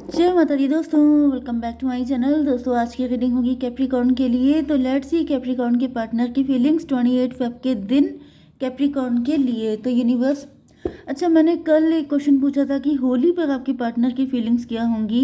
जय माता दी दोस्तों, welcome back to my channel. दोस्तों आज की रीडिंग होगी कैप्रिकॉर्न के लिए। तो लेट्स सी कैप्रिकॉर्न के पार्टनर की फीलिंग्स 28 फेब के दिन कैप्रिकॉर्न के लिए। तो यूनिवर्स, अच्छा मैंने कल एक क्वेश्चन पूछा था कि होली पर आपके पार्टनर की फीलिंग्स क्या होंगी।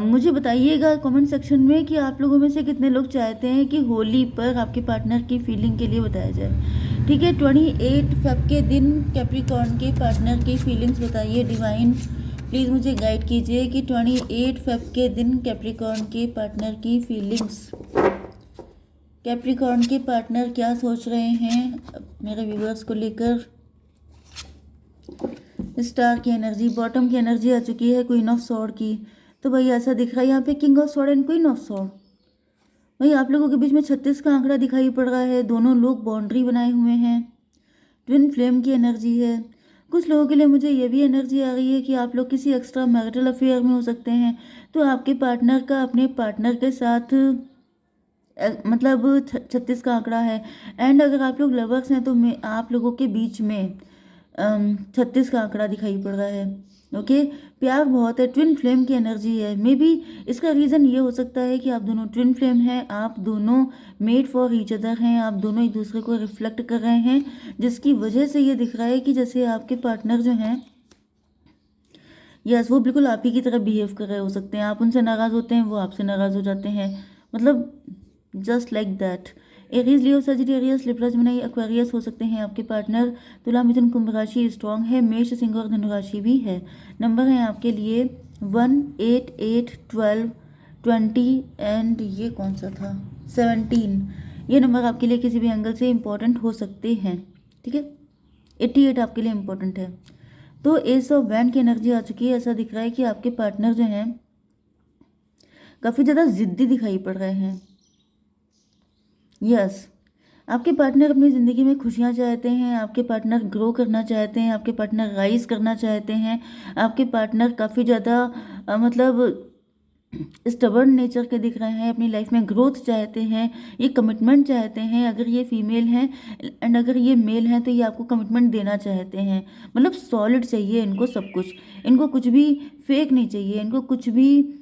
मुझे बताइएगा कमेंट सेक्शन में कि आप लोगों में से कितने लोग चाहते हैं कि होली पर आपके पार्टनर की फीलिंग के लिए बताया जाए। ठीक है, 28 फेब के दिन कैप्रिकॉर्न के पार्टनर की फीलिंग्स बताइए। डिवाइन प्लीज़ मुझे गाइड कीजिए कि 28 फेब के दिन कैप्रिकॉर्न के पार्टनर की फीलिंग्स, कैप्रिकॉर्न के पार्टनर क्या सोच रहे हैं मेरे व्यूवर्स को लेकर। स्टार की एनर्जी, बॉटम की एनर्जी आ चुकी है, क्वीन ऑफ सॉर्ड की। तो भाई ऐसा दिख रहा है यहाँ पे king of sword and queen of sword. भाई आप लोगों के बीच में 36 का आंकड़ा दिखाई पड़ रहा है। दोनों लोग बाउंड्री बनाए हुए हैं। ट्विन फ्लेम की एनर्जी है। कुछ लोगों के लिए मुझे ये भी एनर्जी आ रही है कि आप लोग किसी एक्स्ट्रा मैरिटल अफेयर में हो सकते हैं। तो आपके पार्टनर का अपने पार्टनर के साथ मतलब 36 का आंकड़ा है। एंड अगर आप लोग लवर्स हैं तो आप लोगों के बीच में 36 का आंकड़ा दिखाई पड़ रहा है। ओके, प्यार बहुत है, ट्विन फ्लेम की एनर्जी है। मे बी इसका रीज़न ये हो सकता है कि आप दोनों ट्विन फ्लेम हैं, आप दोनों मेड फॉर ईच अदर हैं, आप दोनों एक दूसरे को रिफ्लेक्ट कर रहे हैं, जिसकी वजह से ये दिख रहा है कि जैसे आपके पार्टनर जो हैं, यस वो बिल्कुल आप ही की तरह बिहेव कर रहे हो सकते हैं। आप उनसे नाराज़ होते हैं, वो आपसे नाराज़ हो जाते हैं, मतलब just like that. Aries, Leo, Sagittarius, Libra, Gemini, Aquarius हो सकते हैं आपके पार्टनर। तुला, मिथुन, कुंभ राशि स्ट्रांग है। मेष, सिंह और धनु राशि भी है। नंबर है आपके लिए 1, 8, 8, 12, 20 एंड ये कौन सा था 17। ये नंबर आपके लिए किसी भी एंगल से इम्पोर्टेंट हो सकते हैं। ठीक है, 88 आपके लिए इम्पोर्टेंट है। तो एस ऑफ वैंड की एनर्जी आ चुकी है। ऐसा दिख रहा है कि आपके पार्टनर जो हैं काफ़ी ज़्यादा जिद्दी दिखाई पड़ रहे हैं। यस, आपके पार्टनर अपनी ज़िंदगी में खुशियाँ चाहते हैं, आपके पार्टनर ग्रो करना चाहते हैं, आपके पार्टनर राइज करना चाहते हैं, आपके पार्टनर काफ़ी ज़्यादा मतलब स्टबर्न नेचर के दिख रहे हैं, अपनी लाइफ में ग्रोथ चाहते हैं, ये कमिटमेंट चाहते हैं। अगर ये फीमेल हैं एंड अगर ये मेल हैं तो ये आपको कमिटमेंट देना चाहते हैं। मतलब सॉलिड चाहिए इनको सब कुछ, इनको कुछ भी फेक नहीं चाहिए, इनको कुछ भी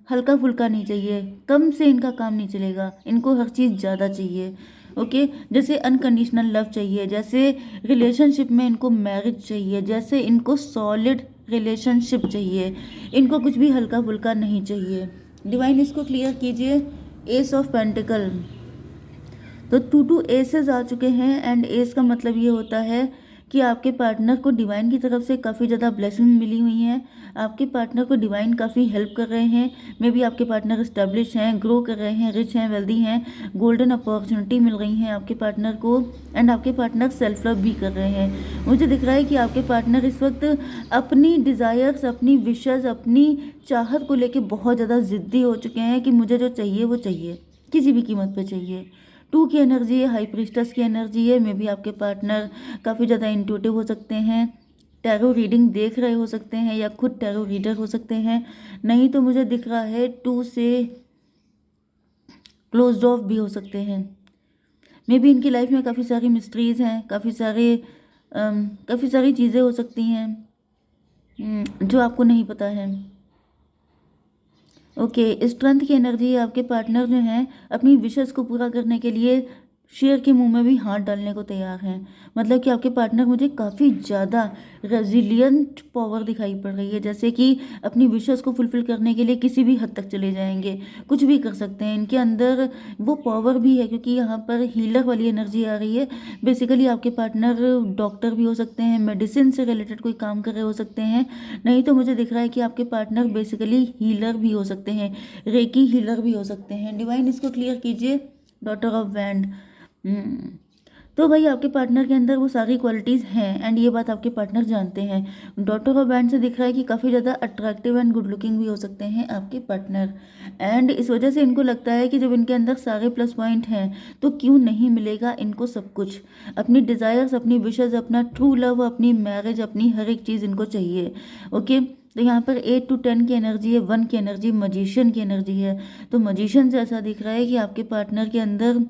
हल्का फुल्का नहीं चाहिए, कम से इनका काम नहीं चलेगा, इनको हर चीज़ ज़्यादा चाहिए। ओके, जैसे अनकंडीशनल लव चाहिए, जैसे रिलेशनशिप में इनको मैरिज चाहिए, जैसे इनको सॉलिड रिलेशनशिप चाहिए, इनको कुछ भी हल्का फुल्का नहीं चाहिए। डिवाइन इसको क्लियर कीजिए। एस ऑफ पेंटिकल, तो 2 एसेस आ चुके हैं एंड एस का मतलब ये होता है कि आपके पार्टनर को डिवाइन की तरफ से काफ़ी ज़्यादा ब्लेसिंग मिली हुई हैं। आपके पार्टनर को डिवाइन काफ़ी हेल्प कर रहे हैं। मे बी आपके पार्टनर इस्टेब्लिश हैं, ग्रो कर रहे हैं, रिच हैं, वेल्दी हैं, गोल्डन अपॉर्चुनिटी मिल रही हैं आपके पार्टनर को। एंड आपके पार्टनर सेल्फ लव भी कर रहे हैं। मुझे दिख रहा है कि आपके पार्टनर इस वक्त अपनी डिज़ायर्स, अपनी विशेज़, अपनी चाहत को लेके बहुत ज़्यादा ज़िद्दी हो चुके हैं कि मुझे जो चाहिए वो चाहिए, किसी भी कीमत पे चाहिए। 2 की एनर्जी है, हाई प्रीस्टस की एनर्जी है। मे बी आपके पार्टनर काफ़ी ज़्यादा इंट्यूटिव हो सकते हैं, टैरो रीडिंग देख रहे हो सकते हैं या खुद टैरो रीडर हो सकते हैं। नहीं तो मुझे दिख रहा है 2 से क्लोज्ड ऑफ भी हो सकते हैं। मे बी इनकी लाइफ में काफ़ी सारी मिस्ट्रीज़ हैं, काफ़ी सारी चीज़ें हो सकती हैं जो आपको नहीं पता है। ओके, स्ट्रेंथ की एनर्जी है। आपके पार्टनर जो हैं अपनी विशेस को पूरा करने के लिए शेर के मुंह में भी हाथ डालने को तैयार हैं। मतलब कि आपके पार्टनर मुझे काफ़ी ज़्यादा रेजिलियंट पावर दिखाई पड़ रही है, जैसे कि अपनी विशेस को फुलफिल करने के लिए किसी भी हद तक चले जाएंगे, कुछ भी कर सकते हैं। इनके अंदर वो पावर भी है क्योंकि यहाँ पर हीलर वाली एनर्जी आ रही है। बेसिकली आपके पार्टनर डॉक्टर भी हो सकते हैं, मेडिसिन से रिलेटेड कोई काम कर रहे हो सकते हैं। नहीं तो मुझे दिख रहा है कि आपके पार्टनर बेसिकली हीलर भी हो सकते हैं, रेकी हीलर भी हो सकते हैं। डिवाइन इसको क्लियर कीजिए। डॉटर ऑफ वैंड, तो भाई आपके पार्टनर के अंदर वो सारी क्वालिटीज़ हैं एंड ये बात आपके पार्टनर जानते हैं। डॉटर ऑफ बैंड से दिख रहा है कि काफ़ी ज़्यादा अट्रैक्टिव एंड गुड लुकिंग भी हो सकते हैं आपके पार्टनर। एंड इस वजह से इनको लगता है कि जब इनके अंदर सारे प्लस पॉइंट हैं तो क्यों नहीं मिलेगा इनको सब कुछ। अपनी डिज़ायर्स, अपनी विशेज़, अपना ट्रू लव, अपनी मैरिज, अपनी हर एक चीज़ इनको चाहिए। ओके, तो यहाँ पर 8 to 10 की एनर्जी है, 1 की एनर्जी मजिशियन की एनर्जी है। तो मजिशियन से ऐसा दिख रहा है कि आपके पार्टनर के अंदर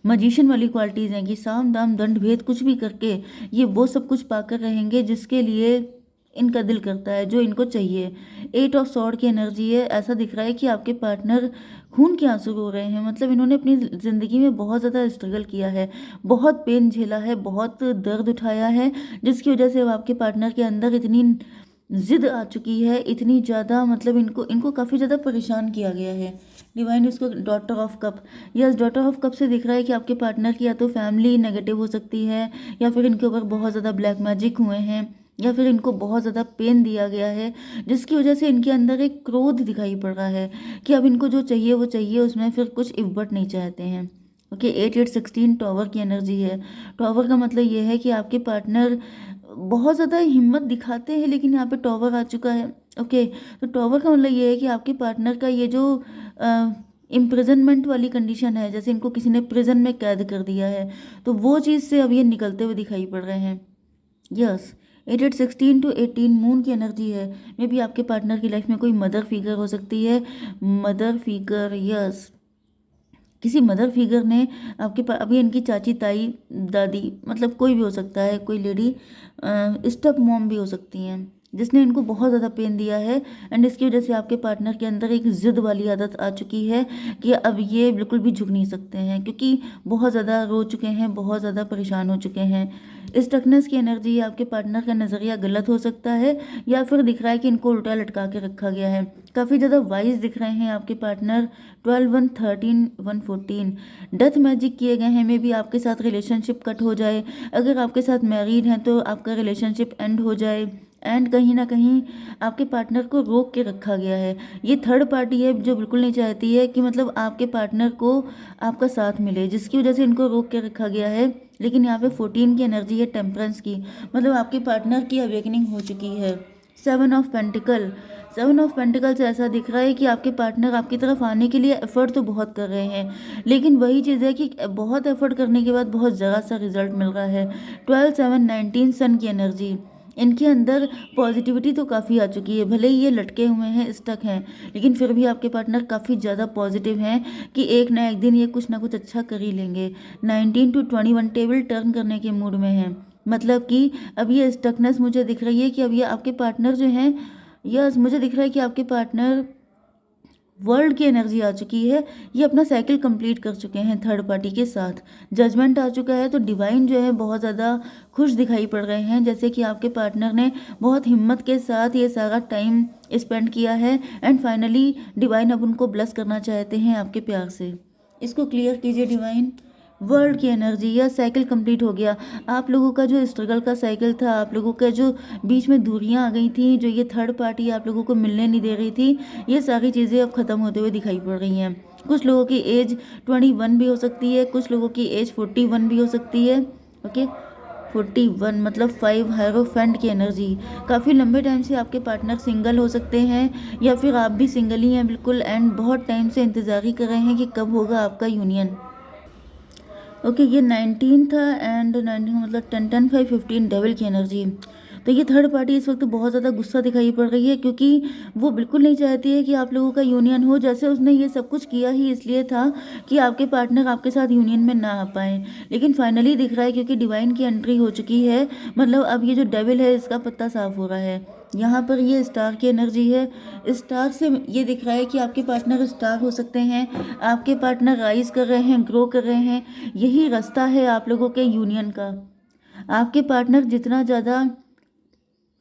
मजिशियन वाली क्वालिटीज़ हैं कि साम दाम दंड भेद कुछ भी करके ये वो सब कुछ पाकर रहेंगे जिसके लिए इनका दिल करता है, जो इनको चाहिए। 8 ऑफ सॉर्ड की एनर्जी है। ऐसा दिख रहा है कि आपके पार्टनर खून के आंसू रो रहे हैं, मतलब इन्होंने अपनी ज़िंदगी में बहुत ज़्यादा स्ट्रगल किया है, बहुत पेन झेला है, बहुत दर्द उठाया है, जिसकी वजह से अब आपके पार्टनर के अंदर इतनी ज़िद आ चुकी है, इतनी ज़्यादा, मतलब इनको इनको काफ़ी ज़्यादा परेशान किया गया है। डिवाइन इसको daughter of cup, yes daughter of cup से दिख रहा है कि आपके पार्टनर की या तो फैमिली नेगेटिव हो सकती है, या फिर इनके ऊपर बहुत ज़्यादा ब्लैक मैजिक हुए हैं, या फिर इनको बहुत ज़्यादा पेन दिया गया है, जिसकी वजह से इनके अंदर एक क्रोध दिखाई पड़ रहा है कि अब इनको जो चाहिए वो चाहिए, उसमें फिर कुछ इफ़र्ट नहीं चाहते हैं। ओके, 8 8 16 टॉवर की एनर्जी है। टॉवर का मतलब ये है कि आपके पार्टनर बहुत ज़्यादा हिम्मत दिखाते हैं, लेकिन यहाँ पे टॉवर आ चुका है। ओके, तो टॉवर का मतलब ये है कि आपके पार्टनर का ये जो इम्प्रिजनमेंट वाली कंडीशन है, जैसे इनको किसी ने प्रिजन में कैद कर दिया है, तो वो चीज़ से अब ये निकलते हुए दिखाई पड़ रहे हैं। यस, 8 8 16 to 18 मून की एनर्जी है। मे बी आपके पार्टनर की लाइफ में कोई मदर फिगर हो सकती है, मदर फिगर, यस, किसी मदर फिगर ने अभी इनकी चाची, ताई, दादी, मतलब कोई भी हो सकता है, कोई लेडी स्टेप मॉम भी हो सकती हैं, जिसने इनको बहुत ज़्यादा पेन दिया है। एंड इसकी वजह से आपके पार्टनर के अंदर एक ज़िद वाली आदत आ चुकी है कि अब ये बिल्कुल भी झुक नहीं सकते हैं, क्योंकि बहुत ज़्यादा रो चुके हैं, बहुत ज़्यादा परेशान हो चुके हैं। स्टकनेस की एनर्जी, आपके पार्टनर का नज़रिया गलत हो सकता है, या फिर दिख रहा है कि इनको उल्टा लटका के रखा गया है। काफ़ी ज़्यादा वाइज दिख रहे हैं आपके पार्टनर। 12 1 13 1 14 डेथ मैजिक किए गए हैं। मे बी आपके साथ रिलेशनशिप कट हो जाए, अगर आपके साथ मैरिड हैं तो आपका रिलेशनशिप एंड हो जाए, एंड कहीं ना कहीं आपके पार्टनर को रोक के रखा गया है। ये थर्ड पार्टी है जो बिल्कुल नहीं चाहती है कि मतलब आपके पार्टनर को आपका साथ मिले, जिसकी वजह से इनको रोक के रखा गया है। लेकिन यहाँ पे 14 की एनर्जी है, टेम्परेंस की, मतलब आपके पार्टनर की अवेकनिंग हो चुकी है। 7 ऑफ पेंटिकल, 7 ऑफ पेंटिकल से ऐसा दिख रहा है कि आपके पार्टनर आपकी तरफ आने के लिए एफर्ट तो बहुत कर रहे हैं, लेकिन वही चीज़ है कि बहुत एफर्ट करने के बाद बहुत ज़रा सा रिजल्ट मिल रहा है। 12 7 19 सन की एनर्जी, इनके अंदर पॉजिटिविटी तो काफ़ी आ चुकी है, भले ही ये लटके हुए हैं, स्टक हैं, लेकिन फिर भी आपके पार्टनर काफ़ी ज़्यादा पॉजिटिव हैं कि एक ना एक दिन ये कुछ ना कुछ अच्छा कर ही लेंगे। 19 to 21 टेबल टर्न करने के मूड में हैं, मतलब कि अब ये स्टकनेस मुझे दिख रही है कि अब ये आपके पार्टनर जो हैं, यस, मुझे दिख रहा है कि आपके पार्टनर वर्ल्ड की एनर्जी आ चुकी है, ये अपना साइकिल कंप्लीट कर चुके हैं थर्ड पार्टी के साथ। जजमेंट आ चुका है, तो डिवाइन जो है बहुत ज़्यादा खुश दिखाई पड़ रहे हैं, जैसे कि आपके पार्टनर ने बहुत हिम्मत के साथ ये सारा टाइम स्पेंड किया है, एंड फाइनली डिवाइन अब उनको ब्लेस करना चाहते हैं आपके प्यार से। इसको क्लियर कीजिए डिवाइन। वर्ल्ड की एनर्जी, यह साइकिल कंप्लीट हो गया। आप लोगों का जो स्ट्रगल का साइकिल था, आप लोगों का जो बीच में दूरियां आ गई थी, जो ये थर्ड पार्टी आप लोगों को मिलने नहीं दे रही थी, ये सारी चीज़ें अब ख़त्म होते हुए दिखाई पड़ रही हैं। कुछ लोगों की एज 21 भी हो सकती है, कुछ लोगों की एज 41 भी हो सकती है। ओके, 41 मतलब 5 हायरोफेंट की एनर्जी। काफ़ी लंबे टाइम से आपके पार्टनर सिंगल हो सकते हैं, या फिर आप भी सिंगल ही हैं बिल्कुल, एंड बहुत टाइम से इंतज़ार ही कर रहे हैं कि कब होगा आपका यूनियन। ओके, ये 19 था, एंड 19 मतलब 10 10 5 15 डेविल की एनर्जी। तो ये थर्ड पार्टी इस वक्त बहुत ज़्यादा गुस्सा दिखाई पड़ रही है, क्योंकि वो बिल्कुल नहीं चाहती है कि आप लोगों का यूनियन हो। जैसे उसने ये सब कुछ किया ही इसलिए था कि आपके पार्टनर आपके साथ यूनियन में ना आ पाए, लेकिन फाइनली दिख रहा है क्योंकि डिवाइन की एंट्री हो चुकी है, मतलब अब ये जो डेविल है इसका पत्ता साफ हो रहा है। यहाँ पर ये स्टार की एनर्जी है। स्टार से ये दिख रहा है कि आपके पार्टनर स्टार हो सकते हैं, आपके पार्टनर राइज कर रहे हैं, ग्रो कर रहे हैं। यही रास्ता है आप लोगों के यूनियन का। आपके पार्टनर जितना ज़्यादा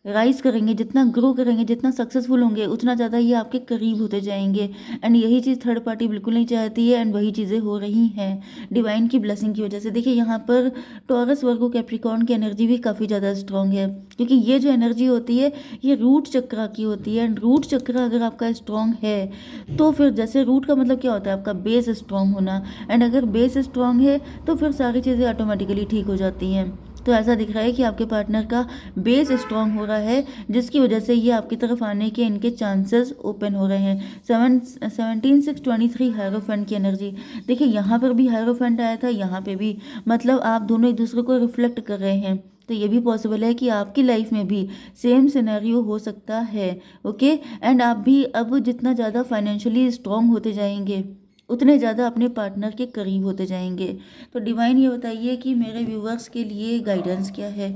राइज करेंगे, जितना ग्रो करेंगे, जितना सक्सेसफुल होंगे, उतना ज़्यादा ये आपके करीब होते जाएंगे, एंड यही चीज़ थर्ड पार्टी बिल्कुल नहीं चाहती है, एंड वही चीज़ें हो रही हैं डिवाइन की ब्लेसिंग की वजह से। देखिए यहाँ पर टॉरस वर्गो कैप्रिकॉर्न की एनर्जी भी काफ़ी ज़्यादा स्ट्रांग है, क्योंकि ये जो एनर्जी होती है ये रूट चक्र की होती है, एंड रूट चक्र अगर आपका स्ट्रांग है तो फिर, जैसे रूट का मतलब क्या होता है, आपका बेस स्ट्रांग होना, एंड अगर बेस स्ट्रांग है तो फिर सारी चीज़ें ऑटोमेटिकली ठीक हो जाती हैं। तो ऐसा दिख रहा है कि आपके पार्टनर का बेस स्ट्रांग हो रहा है, जिसकी वजह से ये आपकी तरफ आने के इनके चांसेस ओपन हो रहे हैं। 17 6 23 हायरोफेंट की एनर्जी। देखिए यहाँ पर भी हायरोफेंट आया था, यहाँ पे भी, मतलब आप दोनों एक दूसरे को रिफ्लेक्ट कर रहे हैं। तो ये भी पॉसिबल है कि आपकी लाइफ में भी सेम सिनेरियो हो सकता है। ओके, एंड आप भी अब जितना ज़्यादा फाइनेंशियली स्ट्रांग होते जाएंगे, उतने ज़्यादा अपने पार्टनर के करीब होते जाएंगे। तो डिवाइन ये बताइए कि मेरे व्यूवर्स के लिए गाइडेंस क्या है।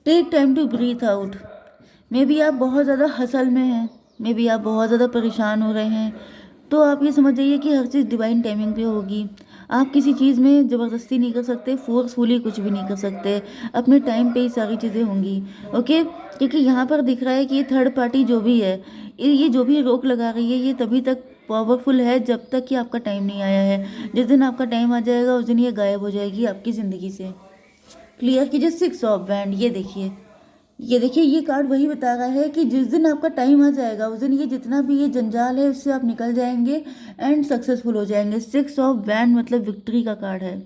Take time to breathe out. Maybe आप बहुत ज़्यादा हसल में हैं, मे बी आप बहुत ज़्यादा परेशान हो रहे हैं, तो आप ये समझ जाइए कि हर चीज़ डिवाइन टाइमिंग पे होगी। आप किसी चीज़ में ज़बरदस्ती नहीं कर सकते, फोर्सफुली कुछ भी नहीं कर सकते, अपने टाइम पे ही सारी चीज़ें होंगी। ओके, क्योंकि यहाँ पर दिख रहा है कि ये थर्ड पार्टी जो भी है, ये जो भी रोक लगा रही है, ये तभी तक पावरफुल है जब तक कि आपका टाइम नहीं आया है। जिस दिन आपका टाइम आ जाएगा उस दिन ये गायब हो जाएगी आपकी ज़िंदगी से। क्लियर कीजिए 6 ऑफ बैंड। ये देखिए ये कार्ड वही बता रहा है कि जिस दिन आपका टाइम आ जाएगा उस दिन ये जितना भी ये जंजाल है उससे आप निकल जाएंगे एंड सक्सेसफुल हो जाएंगे। 6 ऑफ बैंड मतलब विक्ट्री का कार्ड है।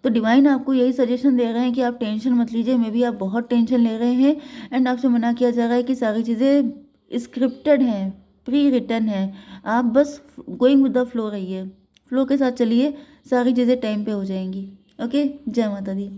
तो डिवाइन आपको यही सजेशन दे रहे हैं कि आप टेंशन मत लीजिए, मे बी आप बहुत टेंशन ले रहे हैं एंड आपसे मना किया जा रहा है कि सारी चीज़ें स्क्रिप्टेड हैं, प्री रिटन है। आप बस गोइंग विद द फ्लो रहिए, फ्लो के साथ चलिए, सारी चीज़ें टाइम पे हो जाएंगी। ओके, जय माता दी।